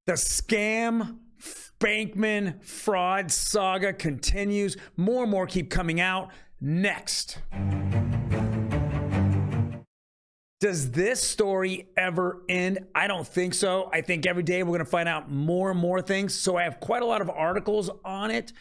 The scam Bankman-Fraud saga continues. More and more keep coming out. Next. Does this story ever end? I don't think so. I think every day we're going to find out more and more things. So I have quite a lot of articles on it.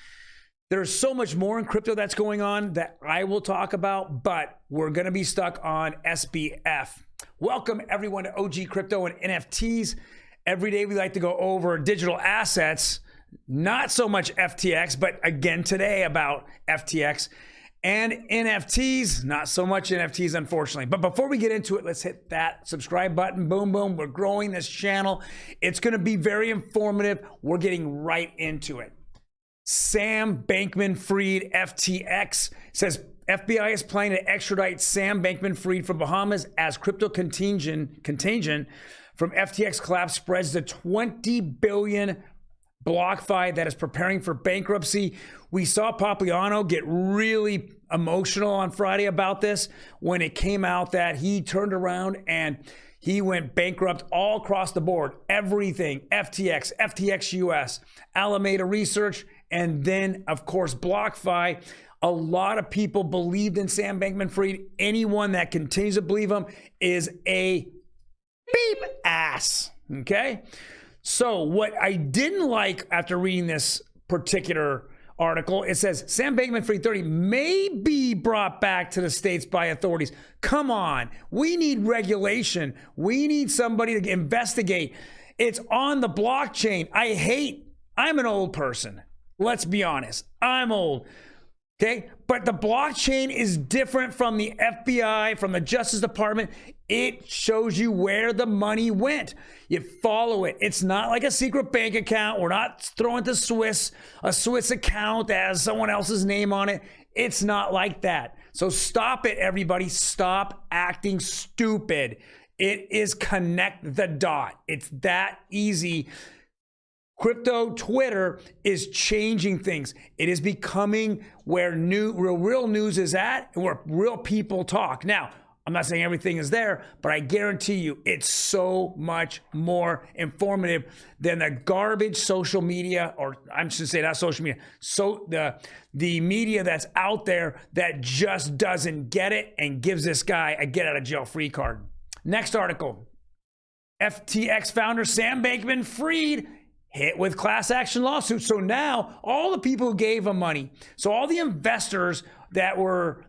There's so much more in crypto that's going on that I will talk about, but we're going to be stuck on SBF. Welcome everyone to OG Crypto and NFTs. Every day we like to go over digital assets, not so much FTX, but again today about FTX. And NFTs, not so much NFTs, unfortunately. But before we get into it, let's hit that subscribe button. Boom, boom. We're growing this channel. It's going to be very informative. We're getting right into it. Sam Bankman-Fried, FTX, says FBI is planning to extradite Sam Bankman-Fried from Bahamas as crypto contagion from FTX collapse spreads to 20 billion. BlockFi that is preparing for bankruptcy. We saw Papiano get really emotional on Friday about this when it came out that he turned around and he went bankrupt all across the board. Everything, FTX, FTX US, Alameda Research, and then, of course, BlockFi. A lot of people believed in Sam Bankman-Fried. Anyone that continues to believe him is a beep ass, okay? So what I didn't like after reading this particular article, it says Sam Bankman-Fried 30 may be brought back to the States by authorities. Come on, we need regulation. We need somebody to investigate. It's on the blockchain. I'm an old person. Let's be honest, I'm old. Okay, but the blockchain is different from the FBI, from the Justice Department. It shows you where the money went. You follow it. It's not like a secret bank account. We're not throwing a Swiss account that has someone else's name on it. It's not like that. So stop it, everybody. Stop acting stupid. It is connect the dot. It's that easy. Crypto Twitter is changing things. It is becoming where real news is at and where real people talk. Now, I'm not saying everything is there, but I guarantee you it's so much more informative than the garbage social media, or I should say not social media, so the media that's out there that just doesn't get it and gives this guy a get out of jail free card. Next article. FTX founder Sam Bankman-Fried hit with class action lawsuit. So now all the people who gave him money, so all the investors that were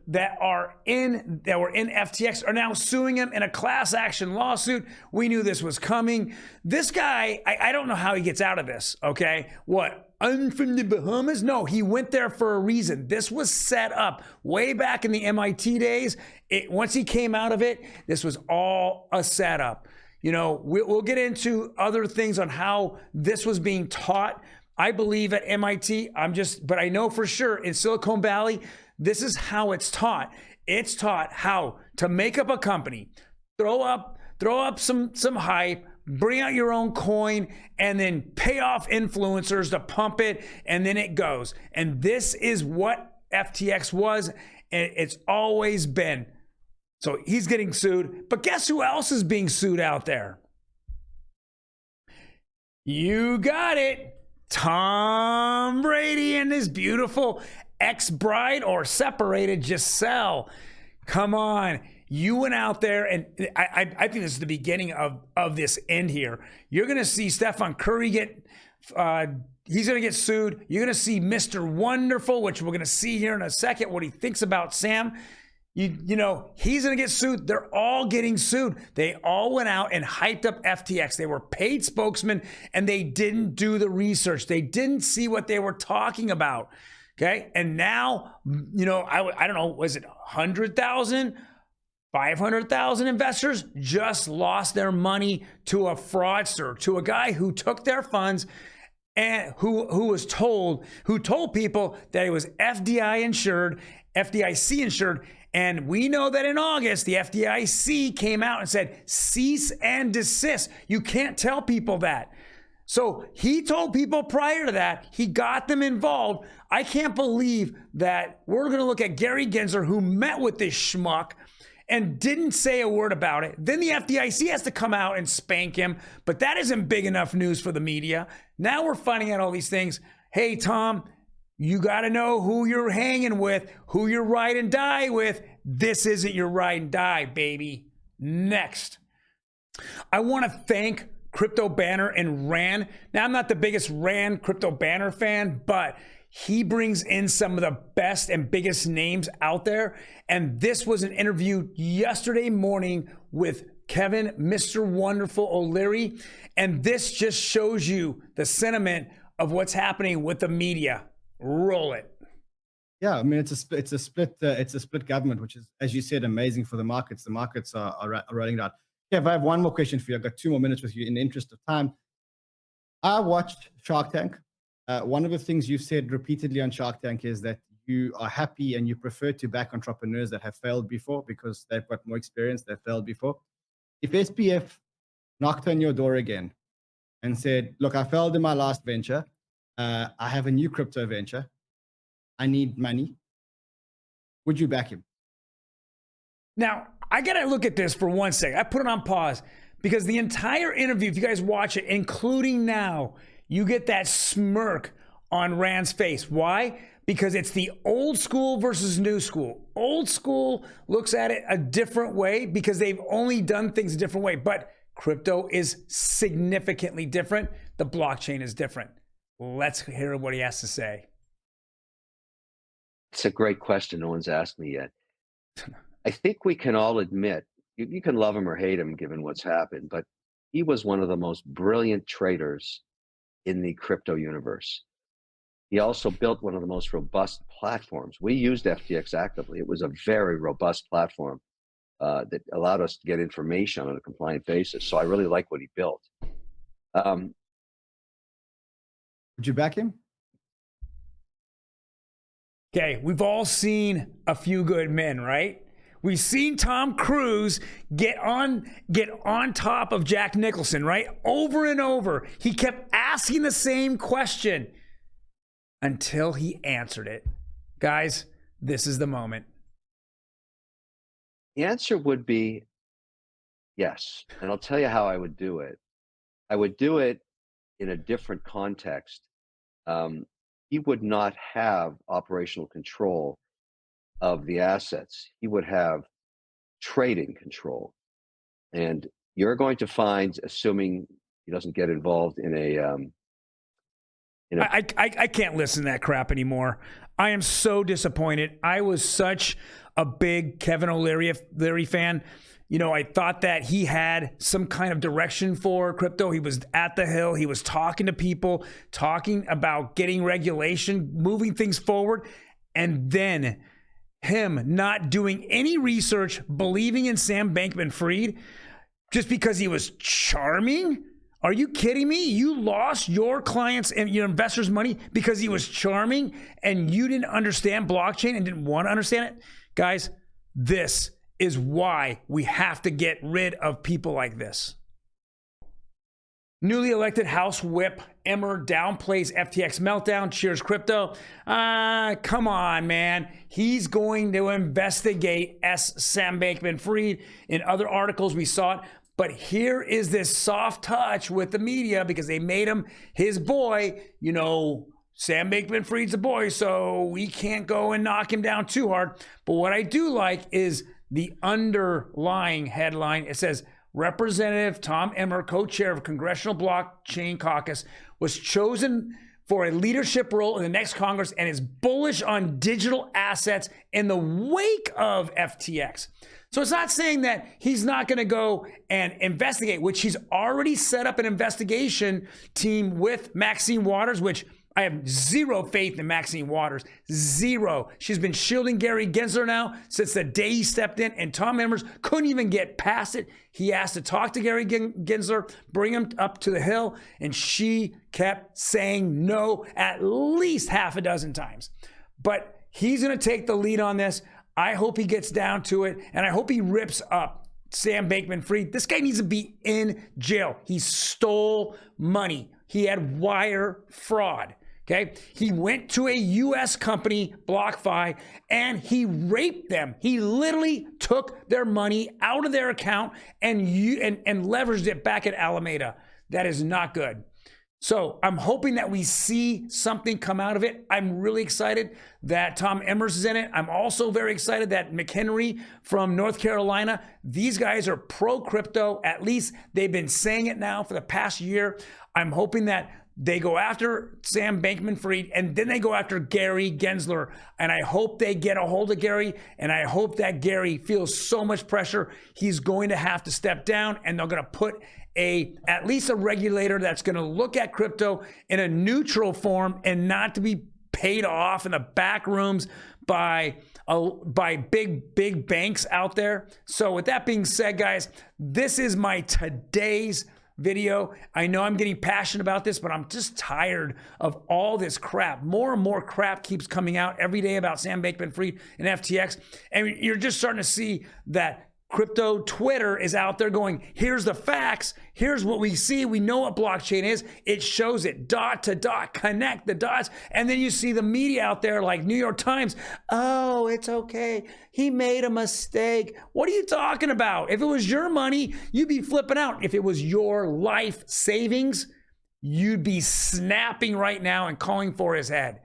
in FTX are now suing him in a class action lawsuit. We knew this was coming. This guy, I don't know how he gets out of this, okay? What, I'm from the Bahamas? No, he went there for a reason. This was set up way back in the MIT days. Once he came out of it, this was all a setup. You know, we'll get into other things on how this was being taught. I believe at MIT, but I know for sure in Silicon Valley, this is how it's taught. It's taught how to make up a company, throw up some hype, bring out your own coin, and then pay off influencers to pump it, and then it goes. And this is what FTX was, and it's always been. So he's getting sued, but guess who else is being sued out there? You got it. Tom Brady and his beautiful ex-bride or separated Gisele. Come on. You went out there, and I think this is the beginning of this end here. You're going to see Steph Curry he's going to get sued. You're going to see Mr. Wonderful, which we're going to see here in a second, what he thinks about Sam. You know, he's going to get sued. They're all getting sued. They all went out and hyped up FTX. They were paid spokesmen, and they didn't do the research. They didn't see what they were talking about. Okay. And now, you know, I don't know, was it 100,000, 500,000 investors just lost their money to a fraudster, to a guy who took their funds and who told people that it was FDIC insured. And we know that in August, the FDIC came out and said, cease and desist. You can't tell people that. So he told people prior to that, he got them involved. I can't believe that we're going to look at Gary Gensler, who met with this schmuck and didn't say a word about it. Then the FDIC has to come out and spank him, but that isn't big enough news for the media. Now we're finding out all these things. Hey, Tom, you got to know who you're hanging with, who you're ride and die with. This isn't your ride and die, baby. Next. I want to thank Crypto Banter and Ran. Now, I'm not the biggest Ran Crypto Banter fan, but he brings in some of the best and biggest names out there. And this was an interview yesterday morning with Kevin, Mr. Wonderful O'Leary. And this just shows you the sentiment of what's happening with the media. Roll it. Yeah, I mean, it's a split government, which is, as you said, amazing for the markets. The markets are rolling out. Kev, I have one more question for you. I've got 2 more minutes with you in the interest of time. I watched Shark Tank. One of the things you've said repeatedly on Shark Tank is that you are happy and you prefer to back entrepreneurs that have failed before because they've got more experience, they've failed before. If SBF knocked on your door again and said, look, I failed in my last venture. I have a new crypto venture. I need money. Would you back him? Now, I got to look at this for 1 second. I put it on pause because the entire interview, if you guys watch it, including now, you get that smirk on Rand's face. Why? Because it's the old school versus new school. Old school looks at it a different way because they've only done things a different way. But crypto is significantly different. The blockchain is different. Let's hear what he has to say. It's a great question. No one's asked me yet. I think we can all admit, you can love him or hate him given what's happened, but he was one of the most brilliant traders in the crypto universe. He also built one of the most robust platforms. We used FTX actively. It was a very robust platform that allowed us to get information on a compliant basis. So I really like what he built. Would you back him? Okay, we've all seen A Few Good Men, right? We've seen Tom Cruise get on top of Jack Nicholson, right? Over and over. He kept asking the same question until he answered it. Guys, this is the moment. The answer would be yes. And I'll tell you how I would do it. I would do it in a different context. He would not have operational control of the assets. He would have trading control. And you're going to find, assuming he doesn't get involved in I can't listen to that crap anymore. I am so disappointed. I was such a big Kevin O'Leary fan. You know, I thought that he had some kind of direction for crypto. He was at the Hill. He was talking to people, talking about getting regulation, moving things forward. And then him not doing any research, believing in Sam Bankman-Fried just because he was charming? Are you kidding me? You lost your clients and your investors' money because he was charming and you didn't understand blockchain and didn't want to understand it? Guys, this is why we have to get rid of people like this. Newly elected House Whip Emmer downplays FTX meltdown. Cheers, crypto. Come on, man. He's going to investigate Sam Bankman-Fried. In other articles, we saw it. But here is this soft touch with the media because they made him his boy. You know, Sam Bankman-Fried's a boy, so we can't go and knock him down too hard. But what I do like is the underlying headline. It says, Representative Tom Emmer, co-chair of Congressional Blockchain Caucus, was chosen for a leadership role in the next Congress and is bullish on digital assets in the wake of FTX. So it's not saying that he's not going to go and investigate, which he's already set up an investigation team with Maxine Waters, which I have zero faith in Maxine Waters. Zero. She's been shielding Gary Gensler now since the day he stepped in, and Tom Emmers couldn't even get past it. He asked to talk to Gary Gensler, bring him up to the Hill, and she kept saying no at least half a dozen times. But he's going to take the lead on this. I hope he gets down to it, and I hope he rips up Sam Bankman-Fried. This guy needs to be in jail. He stole money. He had wire fraud. Okay. He went to a US company, BlockFi, and he raped them. He literally took their money out of their account and leveraged it back at Alameda. That is not good. So I'm hoping that we see something come out of it. I'm really excited that Tom Emmer is in it. I'm also very excited that McHenry from North Carolina, these guys are pro-crypto. At least they've been saying it now for the past year. I'm hoping that they go after Sam Bankman-Fried, and then they go after Gary Gensler. And I hope they get a hold of Gary, and I hope that Gary feels so much pressure, he's going to have to step down, and they're going to put at least a regulator that's going to look at crypto in a neutral form and not to be paid off in the back rooms by big banks out there. So with that being said, guys, this is my today's video. I know I'm getting passionate about this, but I'm just tired of all this crap. More and more crap keeps coming out every day about Sam Bankman-Fried and FTX. And you're just starting to see that crypto Twitter is out there going, here's the facts. Here's what we see. We know what blockchain is. It shows it dot to dot, connect the dots. And then you see the media out there like New York Times. Oh, it's okay. He made a mistake. What are you talking about? If it was your money, you'd be flipping out. If it was your life savings, you'd be snapping right now and calling for his head.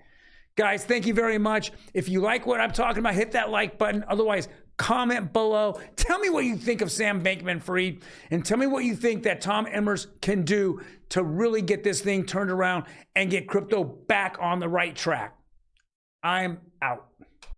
Guys, thank you very much. If you like what I'm talking about, hit that like button. Otherwise, comment below. Tell me what you think of Sam Bankman-Fried, and tell me what you think that Tom Emmers can do to really get this thing turned around and get crypto back on the right track. I'm out.